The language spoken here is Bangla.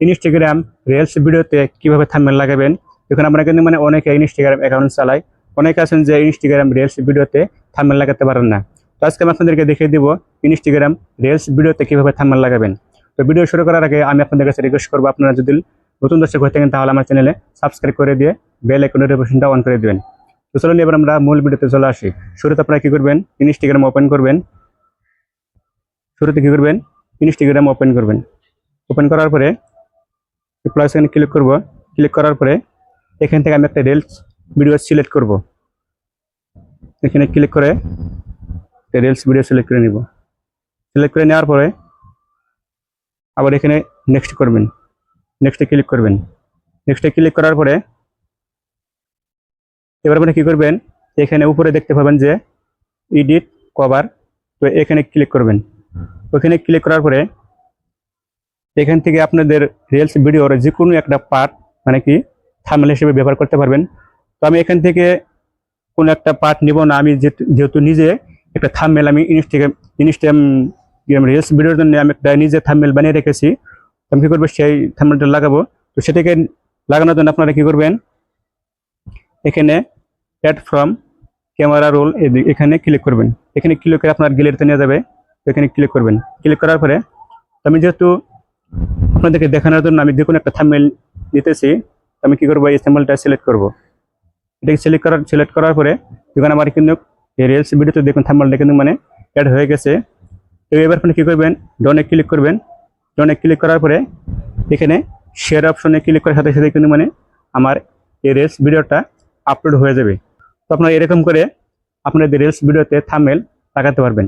ইনস্টাগ্রাম রিলস ভিডিওতে কিভাবে থাম্বনেল লাগাবেন। এখন আমরা কিন্তু অনেকে ইনস্টাগ্রাম অ্যাকাউন্ট চালাই, অনেকে আছেন যে ইনস্টাগ্রাম রিলস ভিডিওতে থাম্বনেল লাগাতে পারেন না। তো আজকে আমি আপনাদেরকে দেখিয়ে দিব ইনস্টাগ্রাম রিলস ভিডিওতে কিভাবে থাম্বনেল লাগাবেন। তো ভিডিও শুরু করার আগে আমি আপনাদের কাছে রিকোয়েস্ট করবো, আপনারা যদি নতুন দর্শক হয়ে থাকেন তাহলে আমার চ্যানেলে সাবস্ক্রাইব করে দিয়ে বেল আইকন নোটিফিকেশনটা অন করে দিবেন। তো চলুন এবার আমরা মূল ভিডিওতে চলে আসি। শুরুতে আপনারা কি করবেন, ইনস্টাগ্রাম ওপেন করবেন। ইনস্টাগ্রাম ওপেন করবেন। ওপেন করার পরে প্লাস এখানে ক্লিক করব। ক্লিক করার পরে এখান থেকে আমি একটা রিলস ভিডিও সিলেক্ট করব। এখানে ক্লিক করে রিলস ভিডিও সিলেক্ট করে নিব। সিলেক্ট করে নেওয়ার পরে আবার এখানে নেক্সট করবেন, নেক্সটে ক্লিক করবেন। নেক্সটে ক্লিক করার পরে এবার আপনি কি করবেন, এখানে উপরে দেখতে পাবেন যে এডিট কভার, তো এখানে ক্লিক করবেন। ওখানে ক্লিক করার পরে এখান থেকে আপনাদের রিলস ভিডিওর যে কোনো একটা পার্ট কি থাম্বনেল হিসেবে ব্যবহার করতে পারবেন। তো আমি এখান থেকে কোনো একটা পার্ট নিব না, আমি যেহেতু নিজে একটা থাম্বনেল আমি ইনস্টাগ্রাম রিলস ভিডিওর জন্য আমি একটা নিজে থাম্বনেল বানিয়ে রেখেছি। আমি কি করবো, সেই থাম্বনেলটা লাগাবো। তো সেটাকে লাগানোর জন্য আপনারা কি করবেন, এখানে অ্যাড ফ্রম ক্যামেরা রোল এখানে ক্লিক করবেন। এখানে ক্লিক করে আপনার গ্যালারিতে নিয়ে যাবে। এখানে ক্লিক করবেন। ক্লিক করার পরে আমি যেহেতু আপনাদেরকে দেখানোর জন্য আমি যে কোনো একটা থাম্বনেল নিতেছি, আমি কি করবো, এই থাম্বনেলটা সিলেক্ট করব। এটাকে সিলেক্ট করার পরে এখানে আমার কিন্তু এই রিলস ভিডিওতে দেখুন থাম্বনেলটা কিন্তু অ্যাড হয়ে গেছে। তো এবার আপনি কি করবেন, ডনে ক্লিক করবেন। ডনে ক্লিক করার পরে এখানে শেয়ার অপশনে ক্লিক করার সাথে সাথে কিন্তু আমার এই রিলস ভিডিওটা আপলোড হয়ে যাবে। তো আপনারা এরকম করে আপনাদের রিলস ভিডিওতে থাম্বনেল লাগাতে পারবেন।